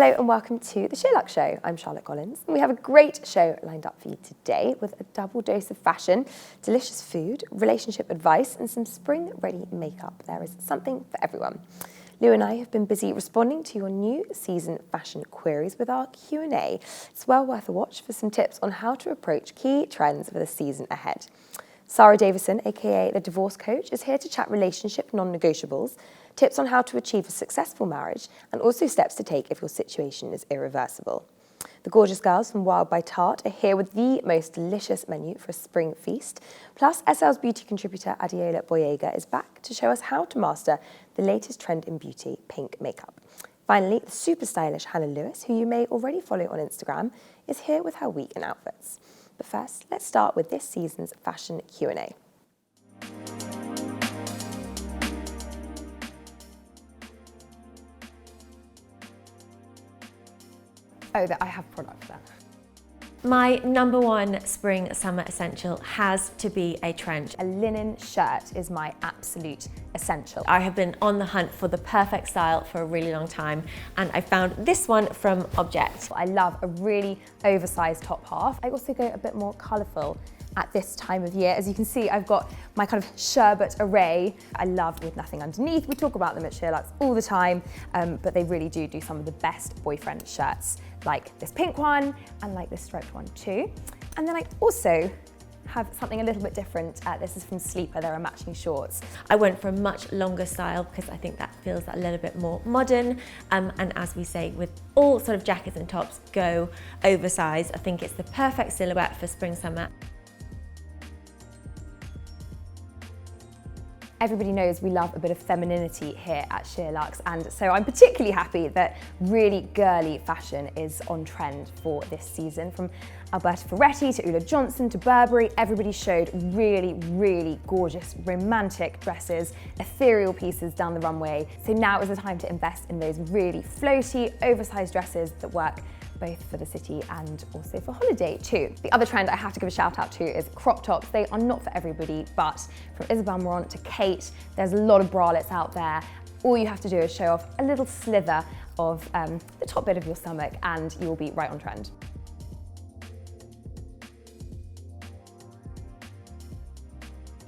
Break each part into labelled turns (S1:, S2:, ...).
S1: Hello and welcome to the SheerLuxe Show. I'm Charlotte Collins and we have a great show lined up for you today with a double dose of fashion, delicious food, relationship advice and some spring-ready makeup. There is something for everyone. Lou and I have been busy responding to your new season fashion queries with our Q&A. It's well worth a watch for some tips on how to approach key trends for the season ahead. Sara Davison, aka the Divorce Coach, is here to chat relationship non-negotiables, tips on how to achieve a successful marriage, and also steps to take if your situation is irreversible. The gorgeous girls from Wild by Tart are here with the most delicious menu for a spring feast. Plus, SL's beauty contributor Adeola Gboyega is back to show us how to master the latest trend in beauty, pink makeup. Finally, the super stylish Hannah Lewis, who you may already follow on Instagram, is here with her week in outfits. But first, let's start with this season's fashion Q&A. Oh, that I have product there.
S2: My number one spring summer essential has to be a trench.
S1: A linen shirt is my absolute essential.
S2: I have been on the hunt for the perfect style for a really long time and I found this one from Object.
S1: I love a really oversized top half. I also go a bit more colourful at this time of year. As you can see, I've got my kind of sherbet array. I love with nothing underneath. We talk about them at SheerLuxe all the time, but they really do some of the best boyfriend shirts, like this pink one and like this striped one too. And then I also have something a little bit different. This is from Sleeper, there are matching shorts.
S2: I went for a much longer style because I think that feels a little bit more modern. And as we say, with all sort of jackets and tops, go oversized. I think it's the perfect silhouette for spring, summer.
S1: Everybody knows we love a bit of femininity here at SheerLuxe, and so I'm particularly happy that really girly fashion is on trend for this season. From Alberta Ferretti to Ulla Johnson to Burberry, everybody showed really, really gorgeous romantic dresses, ethereal pieces down the runway. So now is the time to invest in those really floaty, oversized dresses that work both for the city and also for holiday too. The other trend I have to give a shout out to is crop tops. They are not for everybody, but from Isabel Marant to Kate, there's a lot of bralettes out there. All you have to do is show off a little slither of the top bit of your stomach and you will be right on trend.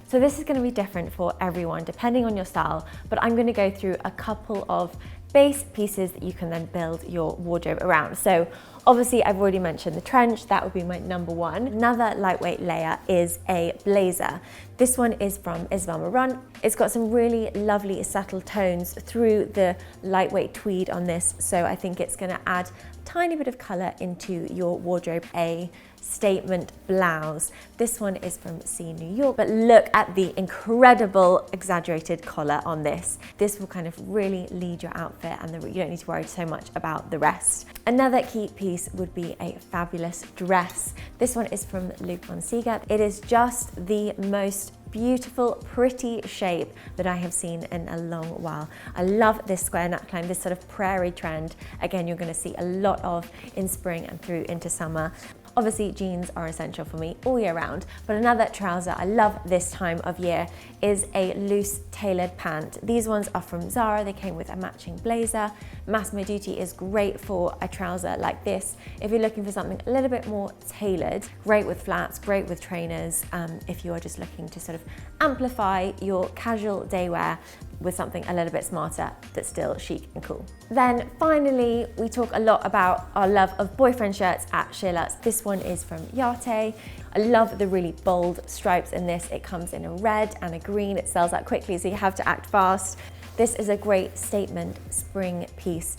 S2: So this is going to be different for everyone depending on your style, but I'm going to go through a couple of base pieces that you can then build your wardrobe around. So obviously I've already mentioned the trench, that would be my number one. Another lightweight layer is a blazer. This one is from Isabel Marant. It's got some really lovely subtle tones through the lightweight tweed on this, so I think it's going to add a tiny bit of colour into your wardrobe. A statement blouse. This one is from C New York, but look at the incredible exaggerated collar on this. This will kind of really lead your outfit and you don't need to worry so much about the rest. Another key piece would be a fabulous dress. This one is from Luke von Seeger. It is just the most beautiful, pretty shape that I have seen in a long while. I love this square neckline, this sort of prairie trend. Again, you're going to see a lot of in spring and through into summer. Obviously, jeans are essential for me all year round, but another trouser I love this time of year is a loose tailored pant. These ones are from Zara. They came with a matching blazer. Massimo Dutti is great for a trouser like this. If you're looking for something a little bit more tailored, great with flats, great with trainers. If you are just looking to sort of amplify your casual day wear with something a little bit smarter that's still chic and cool. Then finally, we talk a lot about our love of boyfriend shirts at SheerLuxe. This one is from Yate. I love the really bold stripes in this. It comes in a red and a green. It sells out quickly, so you have to act fast. This is a great statement spring piece.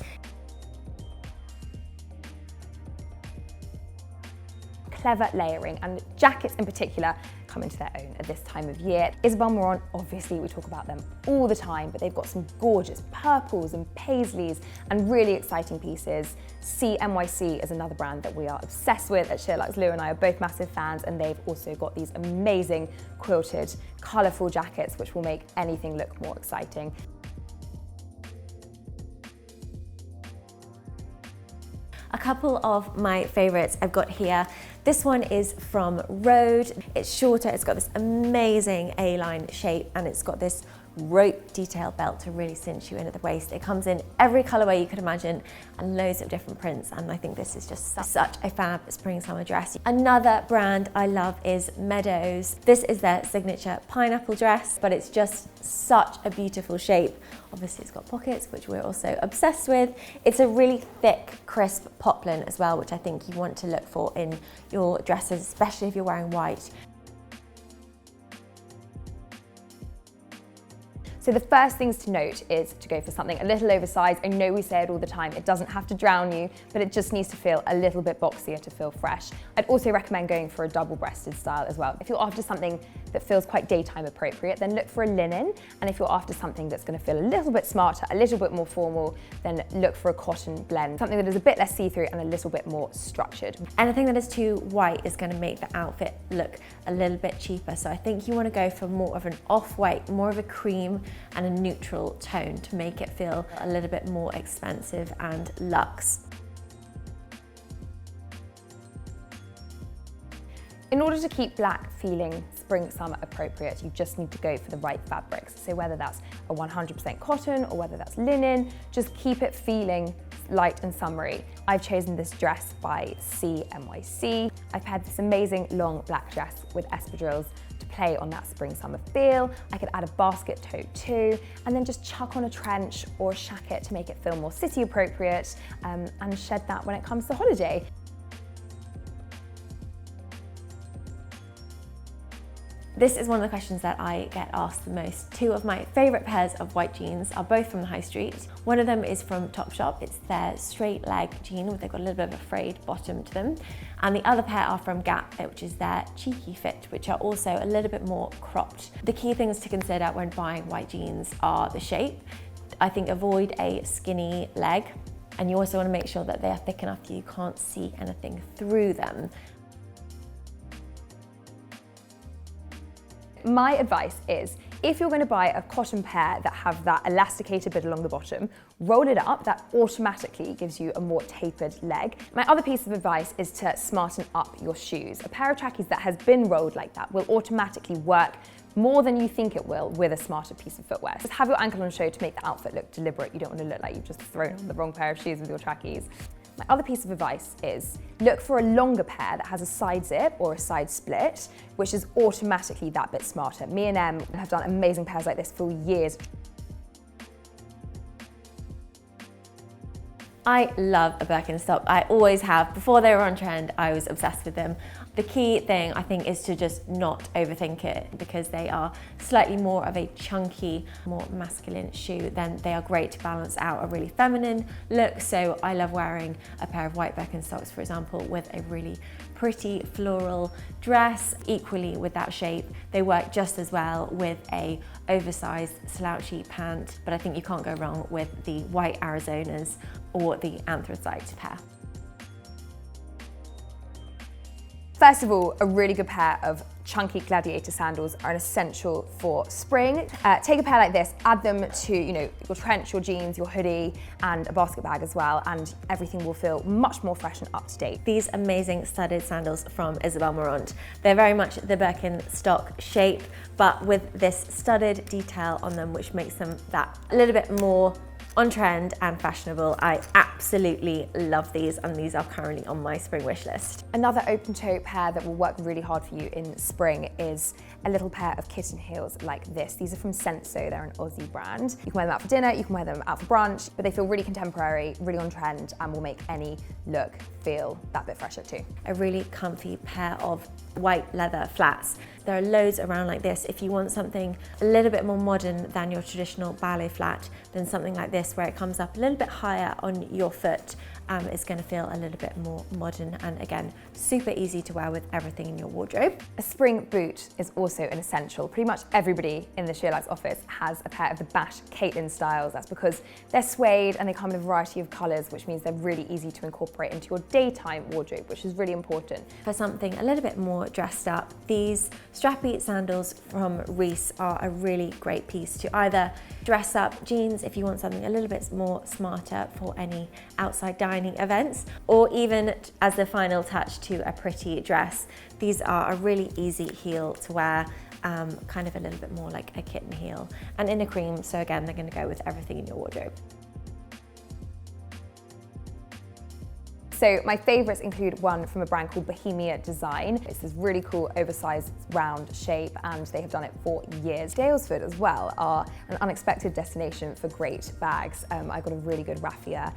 S1: Clever layering, and jackets in particular come into their own at this time of year. Isabel Marant, obviously we talk about them all the time, but they've got some gorgeous purples and paisleys and really exciting pieces. NYC is another brand that we are obsessed with at SheerLuxe. Lou and I are both massive fans, and they've also got these amazing quilted, colourful jackets which will make anything look more exciting.
S2: A couple of my favorites I've got here. This one is from Rode. It's shorter, it's got this amazing A-line shape, and it's got this rope detail belt to really cinch you in at the waist. It comes in every colorway you could imagine and loads of different prints, and I think this is just such a fab spring summer dress. Another brand I love is Meadows. This is their signature pineapple dress, but it's just such a beautiful shape. Obviously it's got pockets, which we're also obsessed with. It's a really thick, crisp poplin as well, which I think you want to look for in your dresses, especially if you're wearing white.
S1: So the first things to note is to go for something a little oversized. I know we say it all the time, it doesn't have to drown you, but it just needs to feel a little bit boxier to feel fresh. I'd also recommend going for a double-breasted style as well. If you're after something that feels quite daytime appropriate, then look for a linen. And if you're after something that's gonna feel a little bit smarter, a little bit more formal, then look for a cotton blend. Something that is a bit less see-through and a little bit more structured.
S2: Anything that is too white is gonna make the outfit look a little bit cheaper. So I think you wanna go for more of an off-white, more of a cream, and a neutral tone to make it feel a little bit more expensive and luxe.
S1: In order to keep black feeling spring-summer appropriate, you just need to go for the right fabrics. So whether that's a 100% cotton or whether that's linen, just keep it feeling light and summery. I've chosen this dress by CNYC. I've had this amazing long black dress with espadrilles to play on that spring-summer feel. I could add a basket tote too, and then just chuck on a trench or a shacket to make it feel more city appropriate, and shed that when it comes to holiday.
S2: This is one of the questions that I get asked the most. Two of my favorite pairs of white jeans are both from the high street. One of them is from Topshop. It's their straight leg jean, where they've got a little bit of a frayed bottom to them. And the other pair are from Gap, which is their cheeky fit, which are also a little bit more cropped. The key things to consider when buying white jeans are the shape. I think avoid a skinny leg, and you also want to make sure that they are thick enough that you can't see anything through them.
S1: My advice is, if you're going to buy a cotton pair that have that elasticated bit along the bottom, roll it up. That automatically gives you a more tapered leg. My other piece of advice is to smarten up your shoes. A pair of trackies that has been rolled like that will automatically work more than you think it will with a smarter piece of footwear. Just have your ankle on show to make the outfit look deliberate. You don't want to look like you've just thrown on the wrong pair of shoes with your trackies. My other piece of advice is look for a longer pair that has a side zip or a side split, which is automatically that bit smarter. Me and Em have done amazing pairs like this for years.
S2: I love a Birkenstock. I always have. Before they were on trend, I was obsessed with them. The key thing, I think, is to just not overthink it, because they are slightly more of a chunky, more masculine shoe. Then they are great to balance out a really feminine look. So I love wearing a pair of white Birkenstocks, for example, with a really pretty floral dress. Equally with that shape, they work just as well with a oversized slouchy pant, but I think you can't go wrong with the white Arizonas or the anthracite pair.
S1: First of all, a really good pair of chunky gladiator sandals are an essential for spring. Take a pair like this, add them to your trench, your jeans, your hoodie, and a basket bag as well, and everything will feel much more fresh and up to date.
S2: These amazing studded sandals from Isabel Marant. They're very much the Birkenstock shape, but with this studded detail on them, which makes them that a little bit more on trend and fashionable. I absolutely love these, and these are currently on my spring wish list.
S1: Another open toe pair that will work really hard for you in spring is a little pair of kitten heels like this. These are from Senso, they're an Aussie brand. You can wear them out for dinner, you can wear them out for brunch, but they feel really contemporary, really on trend, and will make any look feel that bit fresher too.
S2: A really comfy pair of white leather flats. There are loads around like this. If you want something a little bit more modern than your traditional ballet flat, then something like this, where it comes up a little bit higher on your foot, is going to feel a little bit more modern, and again, super easy to wear with everything in your wardrobe.
S1: A spring boot is also an essential. Pretty much everybody in the SheerLuxe office has a pair of the Bash Caitlin styles. That's because they're suede and they come in a variety of colours, which means they're really easy to incorporate into your daytime wardrobe, which is really important.
S2: For something a little bit more dressed up, these strappy sandals from Reiss are a really great piece to either dress up jeans if you want something a little bit more smarter for any outside dining outlining events, or even as the final touch to a pretty dress. These are a really easy heel to wear, kind of a little bit more like a kitten heel, and in a cream, so again, they're gonna go with everything in your wardrobe.
S1: So my favourites include one from a brand called Bohemia Design. It's this really cool oversized round shape, and they have done it for years. Dalesford as well are an unexpected destination for great bags. I got a really good raffia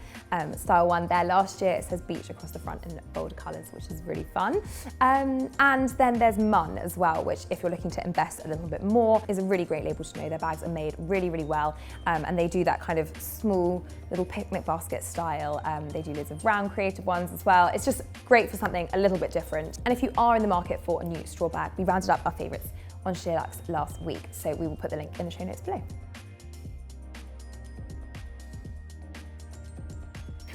S1: style one there last year. It says beach across the front in bold colours, which is really fun. And then there's Mun as well, which if you're looking to invest a little bit more, is a really great label to know. Their bags are made really, really well, and they do that kind of small little picnic basket style. They do loads of round creative ones as well. It's just great for something a little bit different. And if you are in the market for a new straw bag, we rounded up our favourites on SheerLuxe last week, so we will put the link in the show notes below.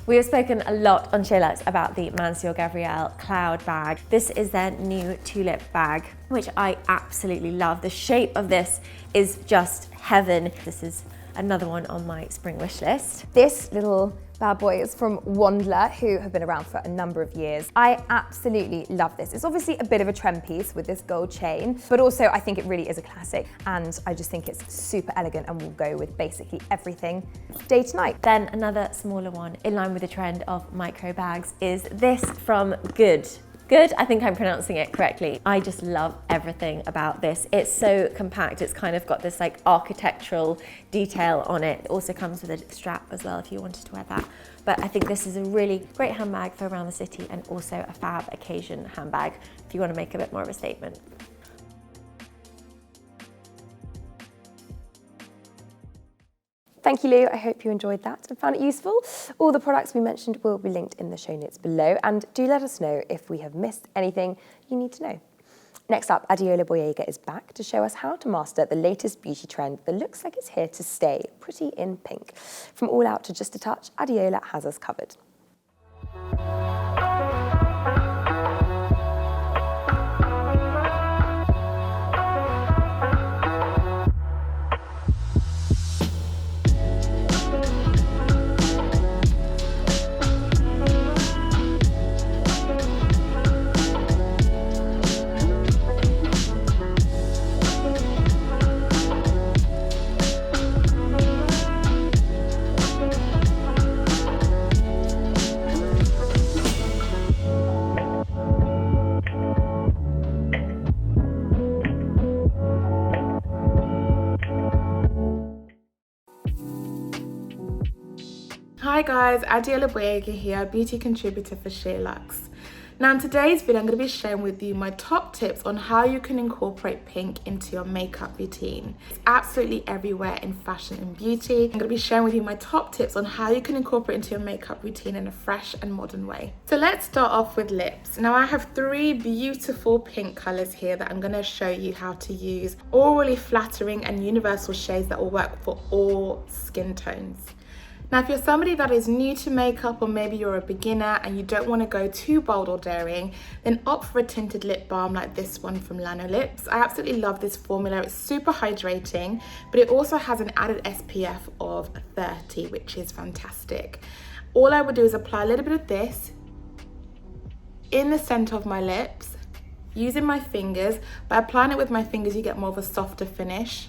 S2: We have spoken a lot on SheerLuxe about the Monsieur Gabriel Cloud bag. This is their new tulip bag, which I absolutely love. The shape of this is just heaven. This is another one on my spring wish list.
S1: This little bad boy is from Wandler, who have been around for a number of years. I absolutely love this. It's obviously a bit of a trend piece with this gold chain, but also I think it really is a classic, and I just think it's super elegant and will go with basically everything day to night.
S2: Then another smaller one in line with the trend of micro bags is this from Good. Good, I think I'm pronouncing it correctly. I just love everything about this. It's so compact. It's kind of got this like architectural detail on it. It also comes with a strap as well if you wanted to wear that. But I think this is a really great handbag for around the city, and also a fab occasion handbag if you want to make a bit more of a statement.
S1: Thank you, Lou. I hope you enjoyed that and found it useful. All the products we mentioned will be linked in the show notes below, and do let us know if we have missed anything you need to know. Next up, Adeola Gboyega is back to show us how to master the latest beauty trend that looks like it's here to stay, pretty in pink. From all out to just a touch, Adeola has us covered.
S3: Hi guys, Adeola Gboyega here, beauty contributor for SheerLuxe. Now in today's video, I'm going to be sharing with you my top tips on how you can incorporate pink into your makeup routine. It's absolutely everywhere in fashion and beauty. I'm going to be sharing with you my top tips on how you can incorporate into your makeup routine in a fresh and modern way. So let's start off with lips. Now I have 3 beautiful pink colours here that I'm going to show you how to use. All really flattering and universal shades that will work for all skin tones. Now, if you're somebody that is new to makeup, or maybe you're a beginner and you don't want to go too bold or daring, then opt for a tinted lip balm like this one from Lanolips. I absolutely love this formula. It's super hydrating, but it also has an added SPF of 30, which is fantastic. All I would do is apply a little bit of this in the center of my lips, using my fingers. By applying it with my fingers, you get more of a softer finish.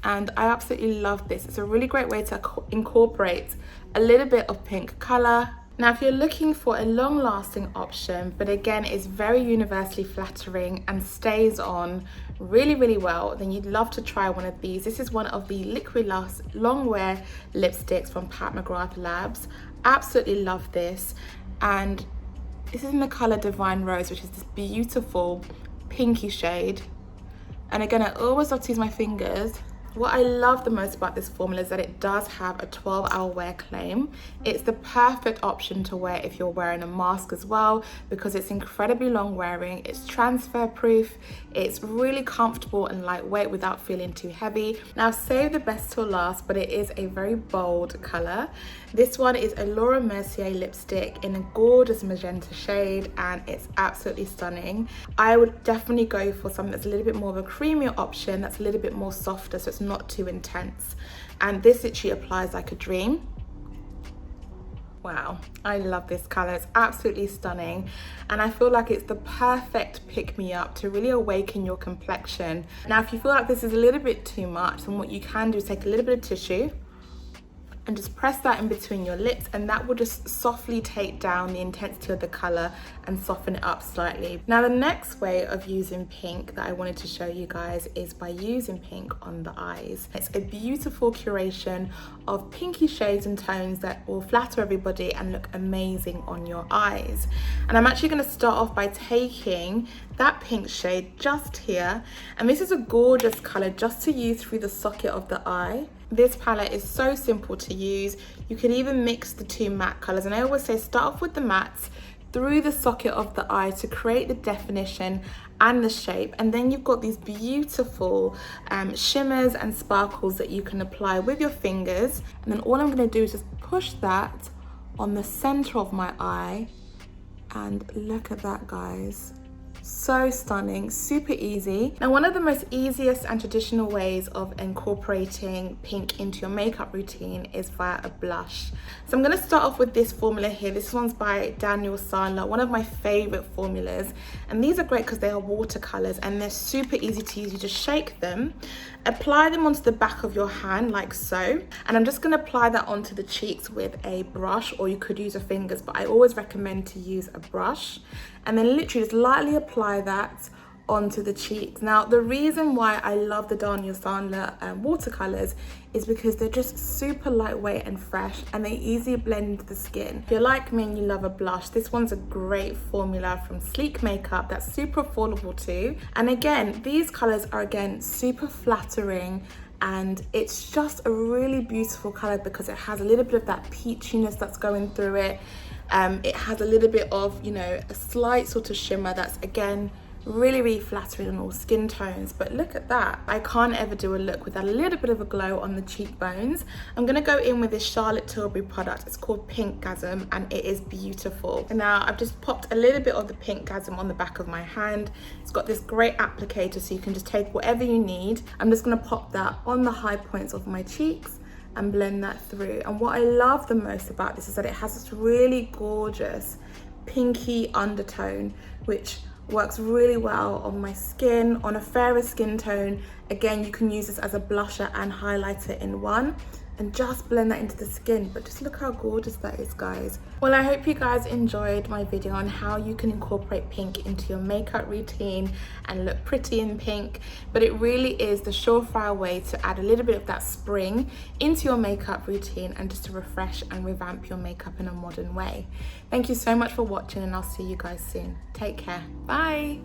S3: And I absolutely love this. It's a really great way to incorporate a little bit of pink color. Now, if you're looking for a long-lasting option, but again is very universally flattering and stays on really, really well, then you'd love to try one of these. This is one of the Liquid Last Long Wear lipsticks from Pat McGrath Labs. Absolutely love this. And this is in the color Divine Rose, which is this beautiful pinky shade. And again, I always love to use my fingers. What I love the most about this formula is that it does have a 12-hour wear claim. It's the perfect option to wear if you're wearing a mask as well, because it's incredibly long wearing, it's transfer proof, it's really comfortable and lightweight without feeling too heavy. Now I've saved the best till last, but it is a very bold color. This one is a Laura Mercier lipstick in a gorgeous magenta shade, and it's absolutely stunning. I would definitely go for something that's a little bit more of a creamier option, that's a little bit more softer, so it's not too intense. And this literally applies like a dream. Wow, I love this colour. It's absolutely stunning. And I feel like it's the perfect pick-me-up to really awaken your complexion. Now, if you feel like this is a little bit too much, then what you can do is take a little bit of tissue and just press that in between your lips, and that will just softly take down the intensity of the colour and soften it up slightly. Now, the next way of using pink that I wanted to show you guys is by using pink on the eyes. It's a beautiful curation of pinky shades and tones that will flatter everybody and look amazing on your eyes. And I'm actually going to start off by taking that pink shade just here, and this is a gorgeous colour just to use through the socket of the eye. This palette is so simple to use. You can even mix the two matte colours, and I always say start off with the mattes through the socket of the eye to create the definition and the shape, and then you've got these beautiful shimmers and sparkles that you can apply with your fingers. And then all I'm going to do is just push that on the centre of my eye, and look at that, guys. So stunning, super easy. Now, one of the most easiest and traditional ways of incorporating pink into your makeup routine is via a blush. So I'm going to start off with this formula here. This one's by Daniel Sandler, one of my favorite formulas. And these are great because they are watercolors and they're super easy to use. You just shake them, apply them onto the back of your hand like so. And I'm just going to apply that onto the cheeks with a brush, or you could use your fingers, but I always recommend to use a brush. And then literally just lightly apply that onto the cheeks. Now, the reason why I love the Daniel Sandler watercolors is because they're just super lightweight and fresh, and they easily blend into the skin. If you're like me and you love a blush, this one's a great formula from Sleek Makeup that's super affordable too. And again, these colors are again super flattering, and it's just a really beautiful color because it has a little bit of that peachiness that's going through it. It has a little bit of, you know, a slight sort of shimmer that's again really flattering on all skin tones. But look at that, I can't ever do a look without a little bit of a glow on the cheekbones. I'm gonna go in with this Charlotte Tilbury product. It's called Pinkgasm, and it is beautiful. And now I've just popped a little bit of the Pinkgasm on the back of my hand. It's got this great applicator, so you can just take whatever you need. I'm just gonna pop that on the high points of my cheeks and blend that through. And what I love the most about this is that it has this really gorgeous pinky undertone, which works really well on my skin, on a fairer skin tone. Again, you can use this as a blusher and highlighter in one, and just blend that into the skin. But just look how gorgeous that is, guys. Well, I hope you guys enjoyed my video on how you can incorporate pink into your makeup routine and look pretty in pink. But it really is the surefire way to add a little bit of that spring into your makeup routine and just to refresh and revamp your makeup in a modern way. Thank you so much for watching, and I'll see you guys soon. Take care. Bye.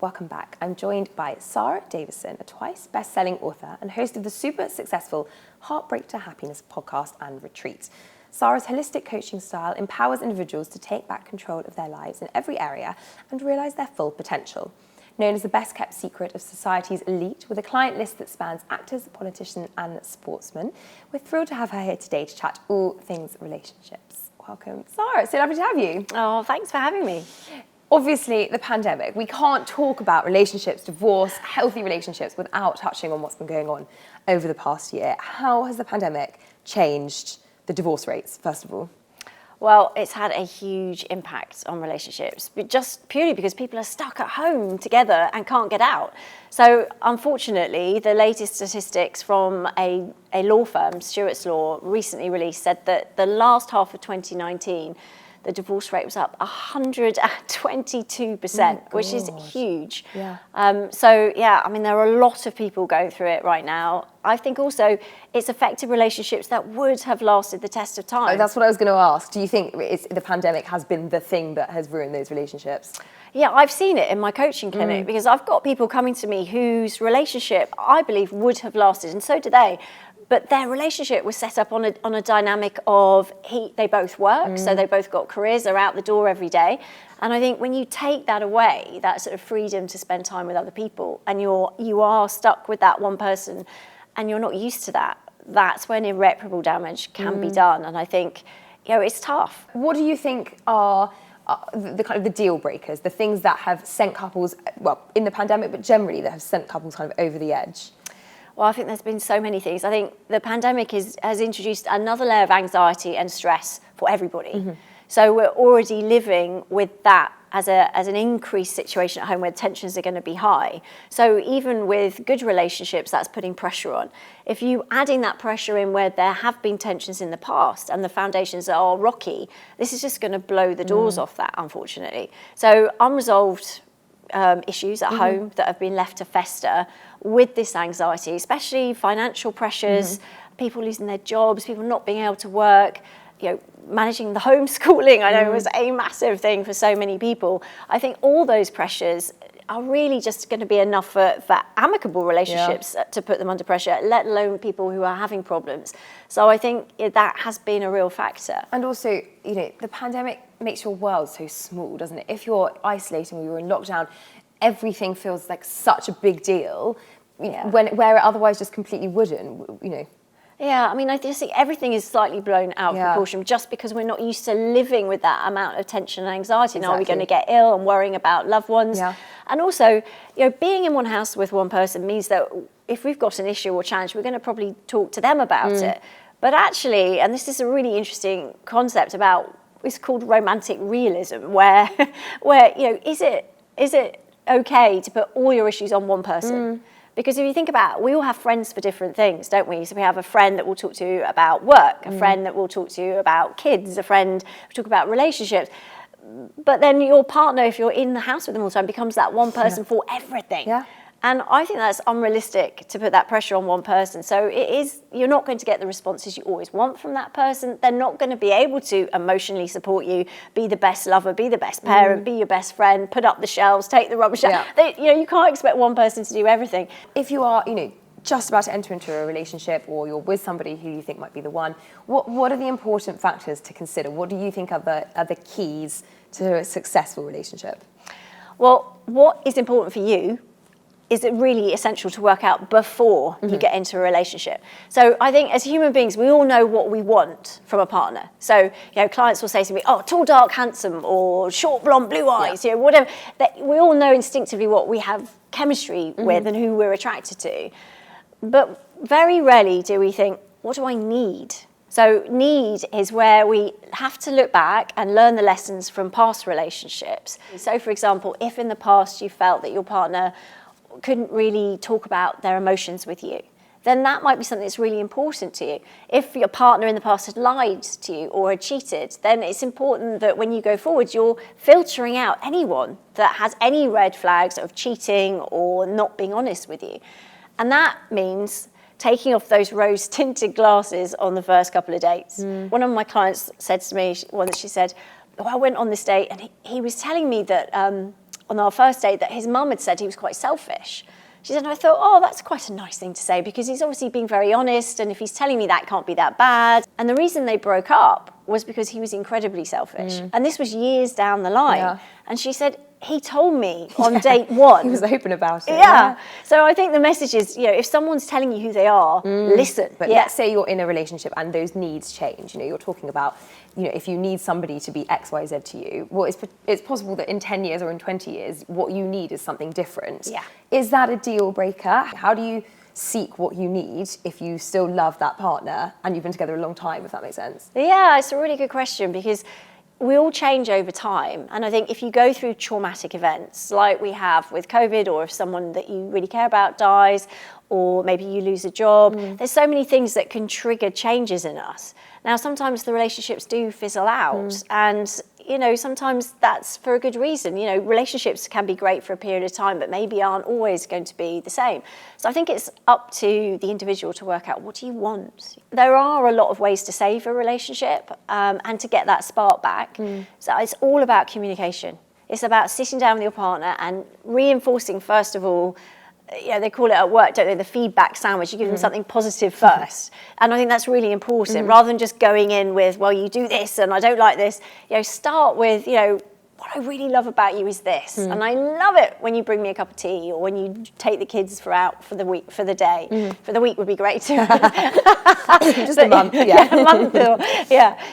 S1: Welcome back. I'm joined by Sara Davison, a twice best-selling author and host of the super successful Heartbreak to Happiness podcast and retreat. Sara's holistic coaching style empowers individuals to take back control of their lives in every area and realise their full potential. Known as the best-kept secret of society's elite, with a client list that spans actors, politicians and sportsmen, we're thrilled to have her here today to chat all things relationships. Welcome, Sara. So lovely to have you.
S4: Oh, thanks for having me.
S1: Obviously, the pandemic, we can't talk about relationships, divorce, healthy relationships without touching on what's been going on over the past year. How has the pandemic changed the divorce rates, first of all?
S4: Well, it's had a huge impact on relationships, but just purely because people are stuck at home together and can't get out. So unfortunately, the latest statistics from a law firm, Stewart's Law, recently released said that the last half of 2019, the divorce rate was up 122%, which is huge.
S1: Yeah.
S4: So yeah, I mean, there are a lot of people going through it right now. I think also it's affected relationships that would have lasted the test of time.
S1: Oh, that's what I was going to ask. Do you think the pandemic has been the thing that has ruined those relationships?
S4: Yeah, I've seen it in my coaching clinic because I've got people coming to me whose relationship I believe would have lasted, and so do they. But their relationship was set up on a dynamic of they both work, so they both got careers, they're out the door every day. And I think when you take that away, that sort of freedom to spend time with other people, and you are stuck with that one person and you're not used to that, that's when irreparable damage can be done. And I think, it's tough.
S1: What do you think are the kind of the deal breakers, the things that have sent couples, well, in the pandemic, but generally that have sent couples kind of over the edge?
S4: Well, I think there's been so many things. I think the pandemic has introduced another layer of anxiety and stress for everybody. So we're already living with that as an increased situation at home where tensions are going to be high. So even with good relationships, that's putting pressure on. If you adding that pressure in where there have been tensions in the past and the foundations are rocky, this is just going to blow the doors off that, unfortunately. So unresolved issues at home that have been left to fester with this anxiety, especially financial pressures, people losing their jobs, people not being able to work, managing the homeschooling, I know was a massive thing for so many people. I think all those pressures are really just going to be enough for amicable relationships to put them under pressure, let alone people who are having problems. So I think that has been a real factor.
S1: And also, the pandemic makes your world so small, doesn't it? If you're isolating or you're in lockdown, everything feels like such a big deal, where it otherwise just completely wouldn't,
S4: Yeah, I mean, I just think everything is slightly blown out of proportion just because we're not used to living with that amount of tension and anxiety. Now, are we going to get ill and worrying about loved ones? Yeah. And also, being in one house with one person means that if we've got an issue or challenge, we're going to probably talk to them about it. But actually, and this is a really interesting concept about, it's called romantic realism, where is it okay to put all your issues on one person? Because if you think about it, we all have friends for different things, don't we? So we have a friend that will talk to you about work, a friend that will talk to you about kids, a friend who talk about relationships. But then your partner, if you're in the house with them all the time, becomes that one person for everything. Yeah. And I think that's unrealistic to put that pressure on one person. So you're not going to get the responses you always want from that person. They're not going to be able to emotionally support you, be the best lover, be the best parent, be your best friend, put up the shelves, take the rubbish out. You can't expect one person to do everything.
S1: If you are, just about to enter into a relationship or you're with somebody who you think might be the one, what are the important factors to consider? What do you think are the keys to a successful relationship?
S4: Well, what is important for you is it really essential to work out before you get into a relationship. So I think as human beings, we all know what we want from a partner. So, clients will say to me, oh, tall, dark, handsome, or short, blonde, blue eyes, whatever. We all know instinctively what we have chemistry with and who we're attracted to. But very rarely do we think, what do I need? So need is where we have to look back and learn the lessons from past relationships. So for example, if in the past you felt that your partner couldn't really talk about their emotions with you, then that might be something that's really important to you. If your partner in the past had lied to you or had cheated, then it's important that when you go forward, you're filtering out anyone that has any red flags of cheating or not being honest with you. And that means taking off those rose-tinted glasses on the first couple of dates. One of my clients said to me once, she said, I went on this date and he was telling me that on our first date that his mum had said he was quite selfish. She said, and I thought, oh, that's quite a nice thing to say because he's obviously being very honest and if he's telling me that can't be that bad. And the reason they broke up was because he was incredibly selfish. And this was years down the line. Yeah. And she said, he told me on date one.
S1: He was open about it.
S4: Yeah. So I think the message is, if someone's telling you who they are, listen.
S1: But let's say you're in a relationship and those needs change. You're talking about, if you need somebody to be X, Y, Z to you, well, it's possible that in 10 years or in 20 years, what you need is something different.
S4: Yeah.
S1: Is that a deal breaker? How do you seek what you need if you still love that partner and you've been together a long time, if that makes sense?
S4: Yeah, it's a really good question because we all change over time. And I think if you go through traumatic events like we have with COVID, or if someone that you really care about dies, or maybe you lose a job, there's so many things that can trigger changes in us. Now, sometimes the relationships do fizzle out and, sometimes that's for a good reason. Relationships can be great for a period of time, but maybe aren't always going to be the same. So I think it's up to the individual to work out, what do you want? There are a lot of ways to save a relationship and to get that spark back. So it's all about communication. It's about sitting down with your partner and reinforcing, first of all, they call it at work, don't they, the feedback sandwich. You give them something positive first. And I think that's really important. Rather than just going in with, well, you do this and I don't like this, start with, what I really love about you is this. And I love it when you bring me a cup of tea or when you take the kids out for the week, for the day. For the week would be great too.
S1: Just a month,
S4: a month.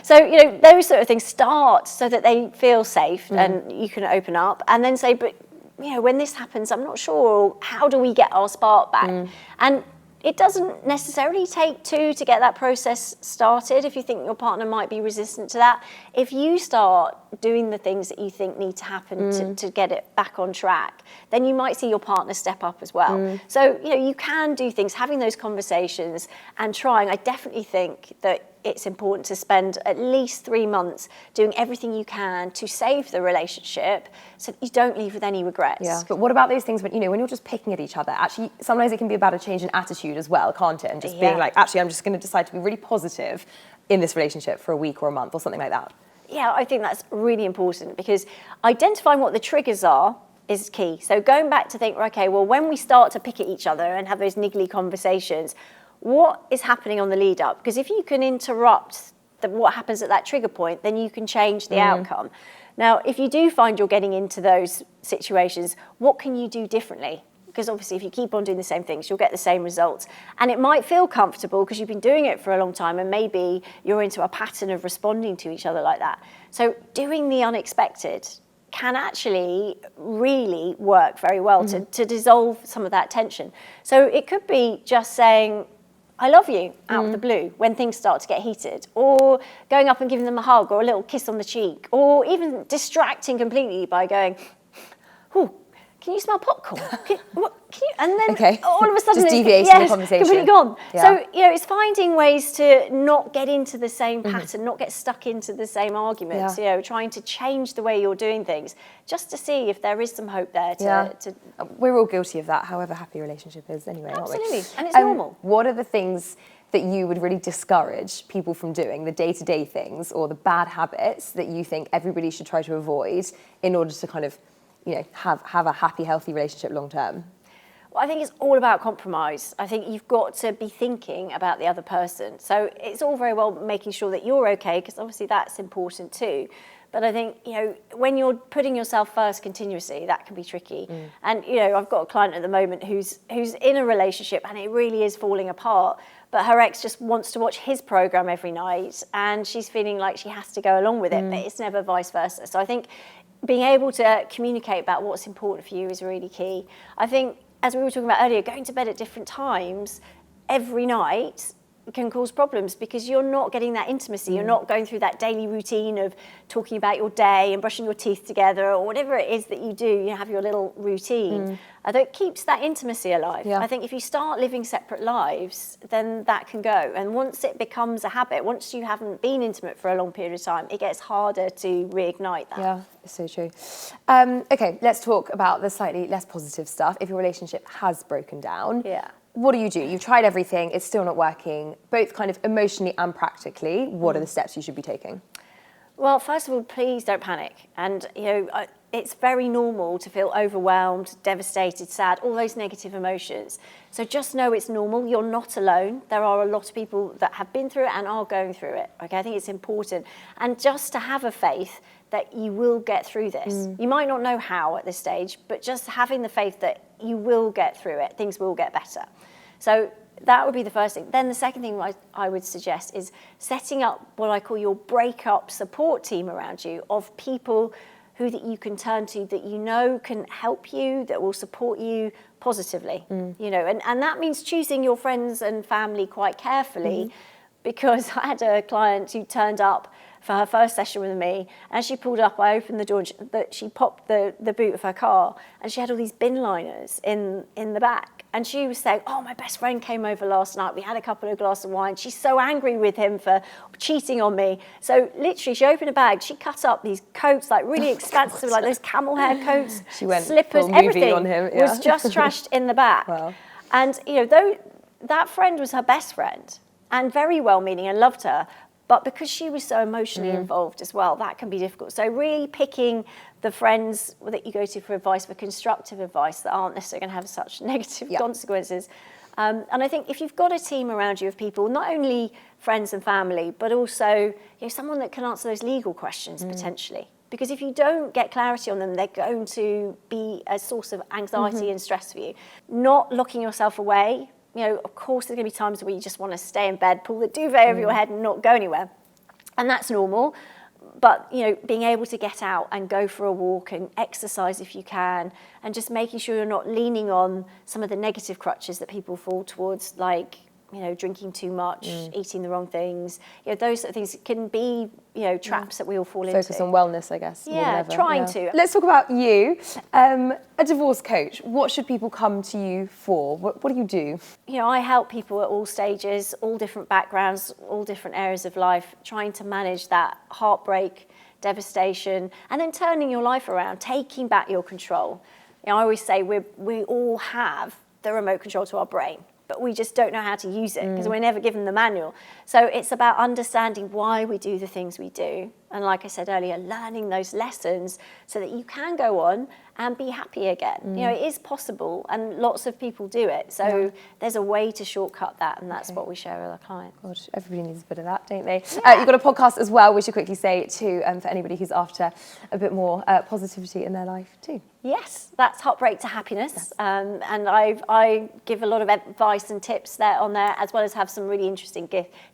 S4: So, those sort of things start so that they feel safe and you can open up and then say, but when this happens, I'm not sure, how do we get our spark back? And It doesn't necessarily take two to get that process started if you think your partner might be resistant to that. If you start doing the things that you think need to happen to get it back on track, then you might see your partner step up as well. So, you can do things, having those conversations and trying. I definitely think that it's important to spend at least 3 months doing everything you can to save the relationship so that you don't leave with any regrets.
S1: Yeah. But what about those things when, when you're just picking at each other? Actually, sometimes it can be about a change in attitude as well, can't it? And just being like, actually, I'm just going to decide to be really positive in this relationship for a week or a month or something like that.
S4: Yeah, I think that's really important because identifying what the triggers are is key. So going back to think, okay, well, when we start to pick at each other and have those niggly conversations, what is happening on the lead up? Because if you can interrupt what happens at that trigger point, then you can change the outcome. Now, if you do find you're getting into those situations, what can you do differently? Because obviously if you keep on doing the same things, you'll get the same results. And it might feel comfortable because you've been doing it for a long time and maybe you're into a pattern of responding to each other like that. So doing the unexpected can actually really work very well to dissolve some of that tension. So it could be just saying, I love you, out of the blue, when things start to get heated, or going up and giving them a hug or a little kiss on the cheek, or even distracting completely by going, oh, can you smell popcorn? And then all of a sudden,
S1: just deviating the conversation.
S4: Completely gone.
S1: Yeah.
S4: So, it's finding ways to not get into the same pattern, not get stuck into the same arguments, trying to change the way you're doing things, just to see if there is some hope there to
S1: We're all guilty of that, however happy a relationship is anyway,
S4: absolutely,
S1: aren't we?
S4: and it's normal.
S1: What are the things that you would really discourage people from doing, the day-to-day things or the bad habits that you think everybody should try to avoid in order to kind of have a happy, healthy relationship long term?
S4: Well, I think it's all about compromise. I think you've got to be thinking about the other person. So it's all very well making sure that you're okay, because obviously that's important too. But I think, when you're putting yourself first continuously, that can be tricky. And, I've got a client at the moment who's in a relationship and it really is falling apart. But her ex just wants to watch his program every night and she's feeling like she has to go along with it, but it's never vice versa. So I think being able to communicate about what's important for you is really key. I think, as we were talking about earlier, going to bed at different times every night can cause problems because you're not getting that intimacy. You're not going through that daily routine of talking about your day and brushing your teeth together or whatever it is that you do. You have your little routine. That keeps that intimacy alive.
S1: Yeah.
S4: I think if you start living separate lives, then that can go. And once it becomes a habit, once you haven't been intimate for a long period of time, it gets harder to reignite that.
S1: Yeah, it's so true. Okay, let's talk about the slightly less positive stuff. If your relationship has broken down, what do? You've tried everything, it's still not working, both kind of emotionally and practically. What are the steps you should be taking?
S4: Well, first of all, please don't panic. And, it's very normal to feel overwhelmed, devastated, sad, all those negative emotions. So just know it's normal. You're not alone. There are a lot of people that have been through it and are going through it. Okay, I think it's important. And just to have a faith that you will get through this. You might not know how at this stage, but just having the faith that you will get through it, things will get better. So that would be the first thing. Then the second thing I would suggest is setting up what I call your breakup support team around you of people who that you can turn to, that can help you, that will support you positively. And that means choosing your friends and family quite carefully, because I had a client who turned up for her first session with me. As she pulled up, I opened the door and she popped the boot of her car and she had all these bin liners in the back. And she was saying, oh, my best friend came over last night. We had a couple of glasses of wine. She's so angry with him for cheating on me. So literally, she opened a bag. She cut up these coats, like really expensive, like those camel hair coats,
S1: she went
S4: slippers,
S1: full movie
S4: everything
S1: on him,
S4: was just trashed in the back.
S1: Wow.
S4: And, though that friend was her best friend and very well-meaning and loved her, but because she was so emotionally involved as well, that can be difficult. So really picking the friends that you go to for advice, for constructive advice that aren't necessarily going to have such negative consequences. And I think if you've got a team around you of people, not only friends and family, but also someone that can answer those legal questions potentially. Because if you don't get clarity on them, they're going to be a source of anxiety and stress for you. Not locking yourself away. Of course, there's going to be times where you just want to stay in bed, pull the duvet over your head and not go anywhere. And that's normal. But you know, being able to get out and go for a walk and exercise if you can, and just making sure you're not leaning on some of the negative crutches that people fall towards, like, you know, drinking too much, eating the wrong things. You know, those sort of things can be, you know, traps that we all fall into.
S1: Focus on wellness, I guess. more than
S4: Yeah,
S1: ever.
S4: trying to.
S1: Let's talk about you. A divorce coach. What should people come to you for? What do you do?
S4: You know, I help people at all stages, all different backgrounds, all different areas of life, trying to manage that heartbreak, devastation, and then turning your life around, taking back your control. You know, I always say we all have the remote control to our brain, but we just don't know how to use it because we're never given the manual. So it's about understanding why we do the things we do. And like I said earlier, learning those lessons so that you can go on and be happy again. You know, it is possible and lots of people do it. So there's a way to shortcut that, and that's what we share with our clients.
S1: God, everybody needs a bit of that, don't they? You've got a podcast as well, we should quickly say too, for anybody who's after a bit more positivity in their life too.
S4: Yes, that's Heartbreak to Happiness. And I give a lot of advice and tips there on there, as well as have some really interesting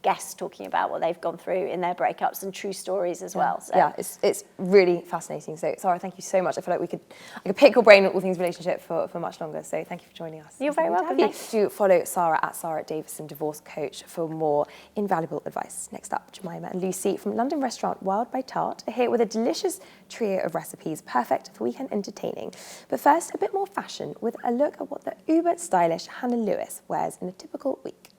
S4: guests talking about what they've gone through in their breakups and true stories as well. So.
S1: Yeah, it's really fascinating. So Sarah, thank you so much. I feel like I could pick your brain on all things relationship for much longer. So thank you for joining us.
S4: You're very welcome.
S1: Do follow Sarah at Sara Davison Divorce Coach for more invaluable advice. Next up, Jemima and Lucy from London restaurant Wild by Tart are here with a delicious trio of recipes perfect for weekend entertaining. But first, a bit more fashion with a look at what the uber stylish Hannah Lewis wears in a typical week.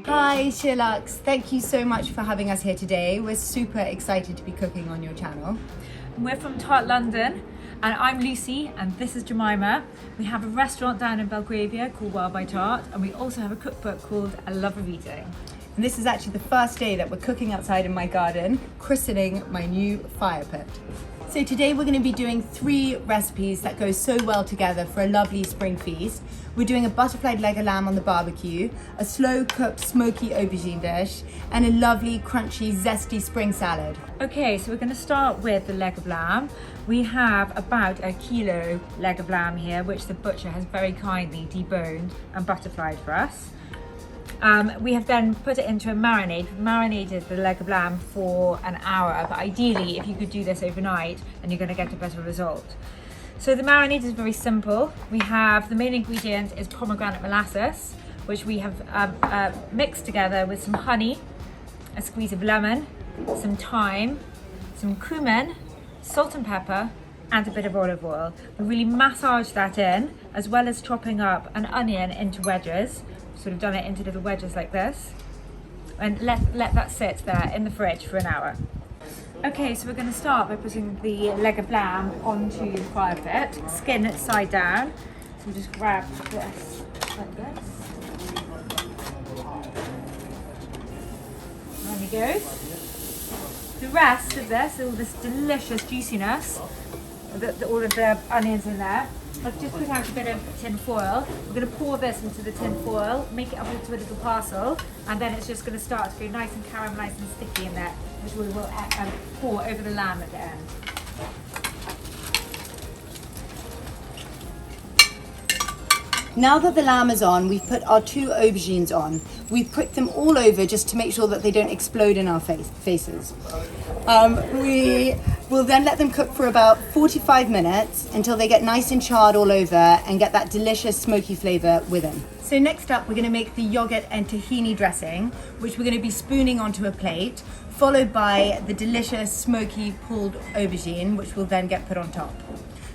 S5: Hi SheerLuxe, thank you so much for having us here today. We're super excited to be cooking on your channel.
S6: We're from Tart London, and I'm Lucy, and this is Jemima. We have a restaurant down in Belgravia called Wild by Tart, and we also have a cookbook called A Love of Eating.
S5: And this is actually the first day that we're cooking outside in my garden, christening my new fire pit. So today we're going to be doing 3 recipes that go so well together for a lovely spring feast. We're doing a butterfly leg of lamb on the barbecue, a slow cooked smoky aubergine dish, and a lovely crunchy zesty spring salad.
S6: Okay, so we're going to start with the leg of lamb. We have about a kilo leg of lamb here, which the butcher has very kindly deboned and butterflied for us. We have then put it into a marinade. We've marinated the leg of lamb for an hour, but ideally if you could do this overnight, then you're going to get a better result. So the marinade is very simple. We have, the main ingredient is pomegranate molasses, which we have mixed together with some honey, a squeeze of lemon, some thyme, some cumin, salt and pepper, and a bit of olive oil. We really massage that in, as well as chopping up an onion into wedges. Sort of done it into little wedges like this, and let that sit there in the fridge for an hour. Okay, so we're going to start by putting the leg of lamb onto the fire pit, skin it side down. So we'll just grab this like this. And he goes. The rest of this, all this delicious juiciness, all of the onions in there, I've just put out a bit of tin foil. We're going to pour this into the tin foil, make it up into a little parcel, and then it's just going to start to go nice and caramelised and sticky in there, which we will pour over the lamb at the end.
S5: Now that the lamb is on, we've put our 2 aubergines on. We've pricked them all over just to make sure that they don't explode in our faces. We will then let them cook for about 45 minutes until they get nice and charred all over and get that delicious smoky flavour with them. So next up, we're going to make the yogurt and tahini dressing, which we're going to be spooning onto a plate, followed by the delicious smoky pulled aubergine, which will then get put on top.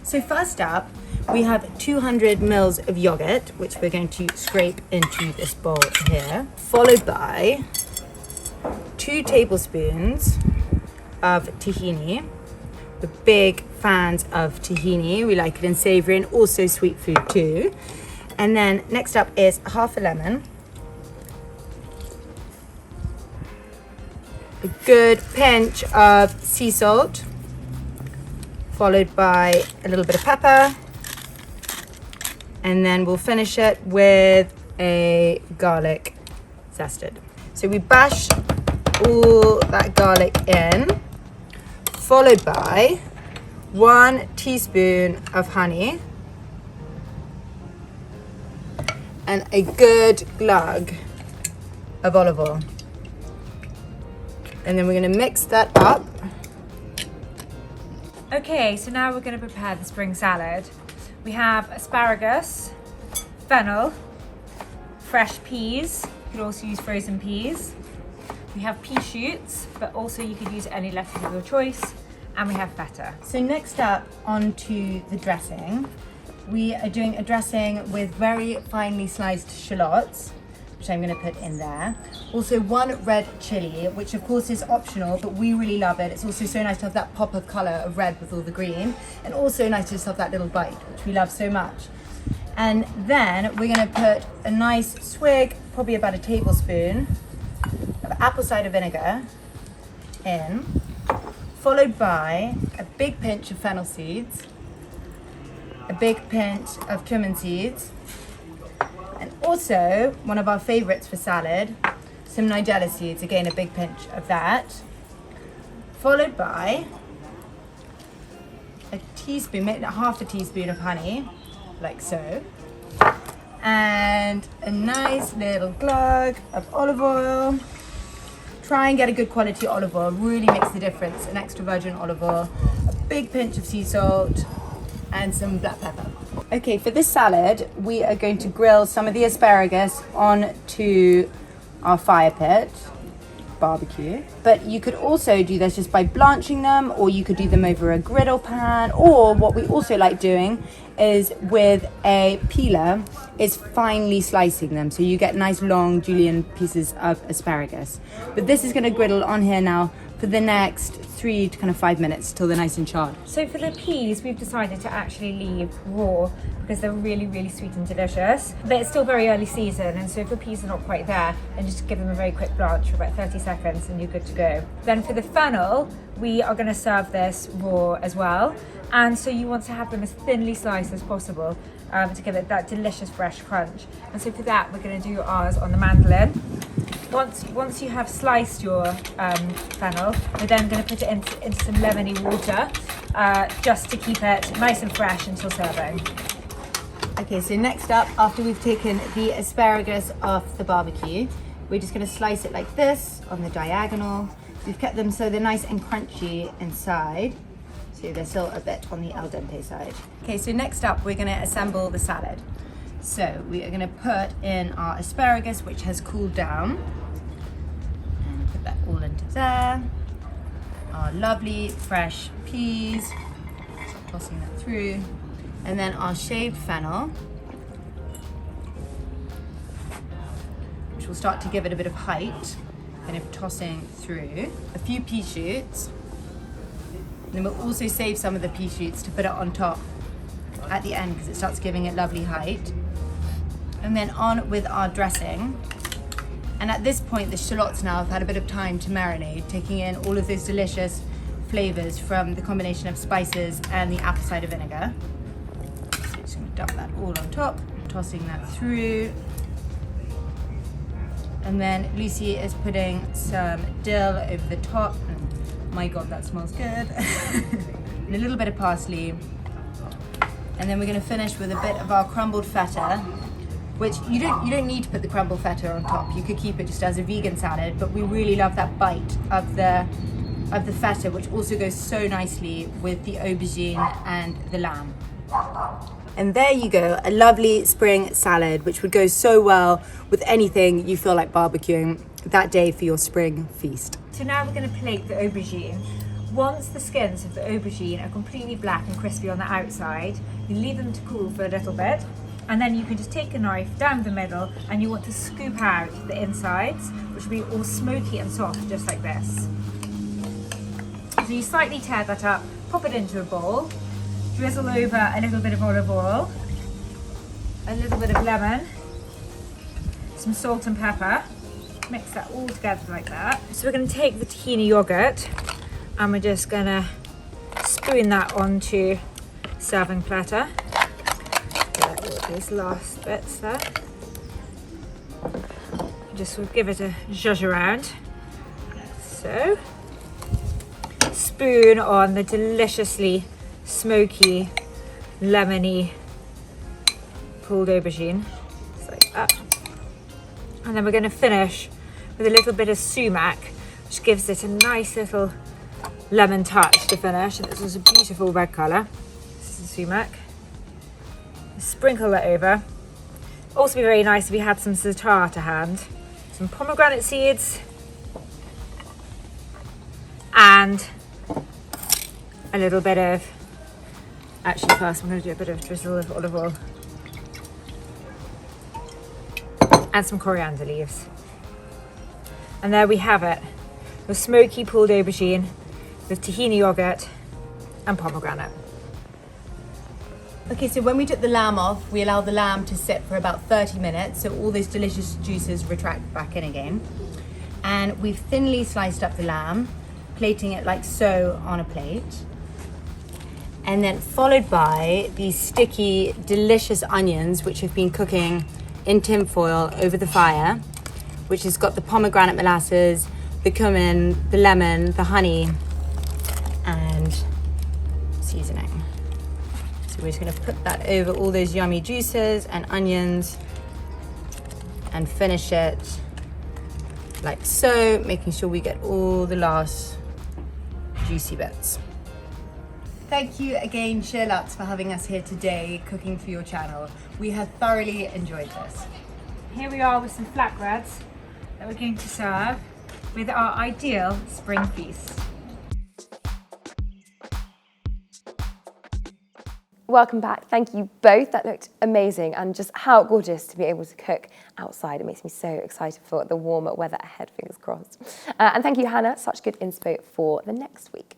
S5: So first up, we have 200 mils of yogurt, which we're going to scrape into this bowl here, followed by 2 tablespoons of tahini. We're big fans of tahini. We like it in savoury and also sweet food too. And then next up is half a lemon, a good pinch of sea salt, followed by a little bit of pepper, and then we'll finish it with a garlic zested. So we bash all that garlic in, followed by 1 teaspoon of honey and a good glug of olive oil. And then we're going to mix that up.
S6: Okay, so now we're going to prepare the spring salad. We have asparagus, fennel, fresh peas. You could also use frozen peas. We have pea shoots, but also you could use any lettuce of your choice. And we have feta.
S5: So next up, onto the dressing. We are doing a dressing with very finely sliced shallots, which I'm going to put in there. Also 1 red chili, which of course is optional, but we really love it. It's also so nice to have that pop of colour of red with all the green, and also nice to just have that little bite, which we love so much. And then we're going to put a nice swig, probably about a tablespoon, of apple cider vinegar in, followed by a big pinch of fennel seeds, a big pinch of cumin seeds, and also one of our favorites for salad, some nigella seeds, again a big pinch of that, followed by a teaspoon, maybe half a teaspoon of honey, like so, and a nice little glug of olive oil. Try and get a good quality olive oil, really makes the difference. An extra virgin olive oil, a big pinch of sea salt, and some black pepper. Okay, for this salad, we are going to grill some of the asparagus onto our fire pit barbecue. But you could also do this just by blanching them, or you could do them over a griddle pan, or what we also like doing is with a peeler is finely slicing them, so you get nice long julienne pieces of asparagus. But this is going to griddle on here now for the next 3 to kind of 5 minutes till they're nice and charred.
S6: So for the peas, we've decided to actually leave raw because they're really, really sweet and delicious. But it's still very early season, and so if the peas are not quite there, then just give them a very quick blanch for about 30 seconds and you're good to go. Then for the fennel, we are going to serve this raw as well. And so you want to have them as thinly sliced as possible to give it that delicious fresh crunch. And so for that, we're going to do ours on the mandolin. Once you have sliced your fennel, we're then going to put it into some lemony water just to keep it nice and fresh until serving.
S5: Okay, so next up, after we've taken the asparagus off the barbecue, we're just going to slice it like this on the diagonal. We've kept them so they're nice and crunchy inside, so they're still a bit on the al dente side. Okay, so next up, we're going to assemble the salad. So we are going to put in our asparagus, which has cooled down, and put that all into there. Our lovely fresh peas, tossing that through, and then our shaved fennel, which will start to give it a bit of height, kind of tossing through. A few pea shoots, and then we'll also save some of the pea shoots to put it on top at the end because it starts giving it lovely height. And then on with our dressing. And at this point, the shallots now have had a bit of time to marinate, taking in all of those delicious flavors from the combination of spices and the apple cider vinegar. So just gonna dump that all on top, tossing that through. And then Lucy is putting some dill over the top. And my God, that smells good. And a little bit of parsley. And then we're gonna finish with a bit of our crumbled feta, which you don't need to put the crumbled feta on top. You could keep it just as a vegan salad, but we really love that bite of the feta, which also goes so nicely with the aubergine and the lamb. And there you go, a lovely spring salad, which would go so well with anything you feel like barbecuing that day for your spring feast.
S6: So now we're going to plate the aubergine. Once the skins of the aubergine are completely black and crispy on the outside, you leave them to cool for a little bit. And then you can just take a knife down the middle and you want to scoop out the insides, which will be all smoky and soft, just like this. So you slightly tear that up, pop it into a bowl, drizzle over a little bit of olive oil, a little bit of lemon, some salt and pepper, mix that all together like that. So we're going to take the tahini yogurt and we're just going to spoon that onto serving platter. These last bits there. Just will give it a zhuzh around. So, spoon on the deliciously smoky, lemony pulled aubergine, just like that. And then we're going to finish with a little bit of sumac, which gives it a nice little lemon touch to finish. And this is a beautiful red colour. This is sumac. Sprinkle that over. Also be very nice if you had some za'atar to hand. Some pomegranate seeds. And a little bit of, actually first I'm going to do a bit of drizzle of olive oil. And some coriander leaves. And there we have it. The smoky pulled aubergine with tahini yogurt and pomegranate.
S5: Okay, so when we took the lamb off, we allowed the lamb to sit for about 30 minutes, so all those delicious juices retract back in again. And we've thinly sliced up the lamb, plating it like so on a plate. And then followed by these sticky, delicious onions, which have been cooking in tin foil over the fire, which has got the pomegranate molasses, the cumin, the lemon, the honey, and seasoning. So we're just going to put that over all those yummy juices and onions and finish it like so, making sure we get all the last juicy bits. Thank you again, SheerLuxe, for having us here today cooking for your channel. We have thoroughly enjoyed this.
S6: Here we are with some flatbreads that we're going to serve with our ideal spring feast.
S1: Welcome back. Thank you both. That looked amazing, and just how gorgeous to be able to cook outside. It makes me so excited for the warmer weather ahead, fingers crossed. And thank you, Hannah. Such good inspo for the next week.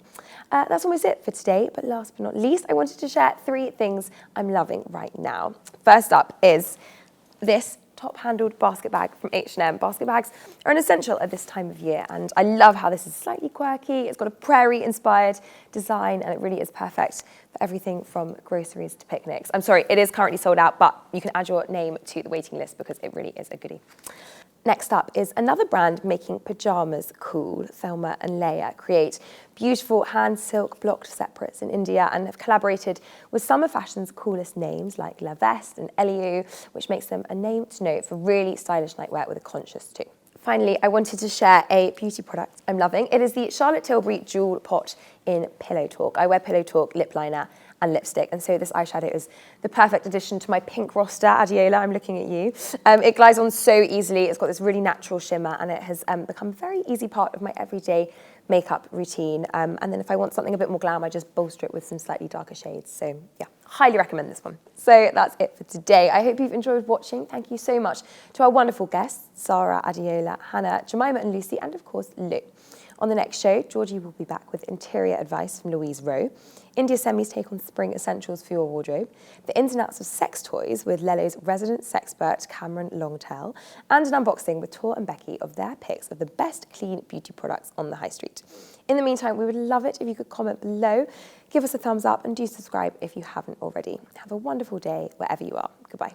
S1: That's almost it for today, but last but not least, I wanted to share 3 things I'm loving right now. First up is this top-handled basket bag from H&M. Basket bags are an essential at this time of year, and I love how this is slightly quirky. It's got a prairie-inspired design, and it really is perfect for everything from groceries to picnics. I'm sorry, it is currently sold out, but you can add your name to the waiting list because it really is a goodie. Next up is another brand making pyjamas cool. Thelma and Leia create beautiful hand silk blocked separates in India and have collaborated with some of fashion's coolest names like La Veste and Eliu, which makes them a name to note for really stylish nightwear with a conscious too. Finally, I wanted to share a beauty product I'm loving. It is the Charlotte Tilbury Jewel Pot in Pillow Talk. I wear Pillow Talk lip liner and lipstick, and so this eyeshadow is the perfect addition to my pink roster. Adeola, I'm looking at you. It glides on so easily. It's got this really natural shimmer, and it has become a very easy part of my everyday makeup routine. And then if I want something a bit more glam, I just bolster it with some slightly darker shades. So yeah, highly recommend this one. So that's it for today. I hope you've enjoyed watching. Thank you so much to our wonderful guests, Zara, Adeola, Hannah, Jemima and Lucy, and of course, Lou. On the next show, Georgie will be back with interior advice from Louise Rowe, India Semi's take on spring essentials for your wardrobe, the ins and outs of sex toys with Lello's resident sexpert Cameron Longtail, and an unboxing with Tor and Becky of their picks of the best clean beauty products on the high street. In the meantime, we would love it if you could comment below, give us a thumbs up, and do subscribe if you haven't already. Have a wonderful day wherever you are. Goodbye.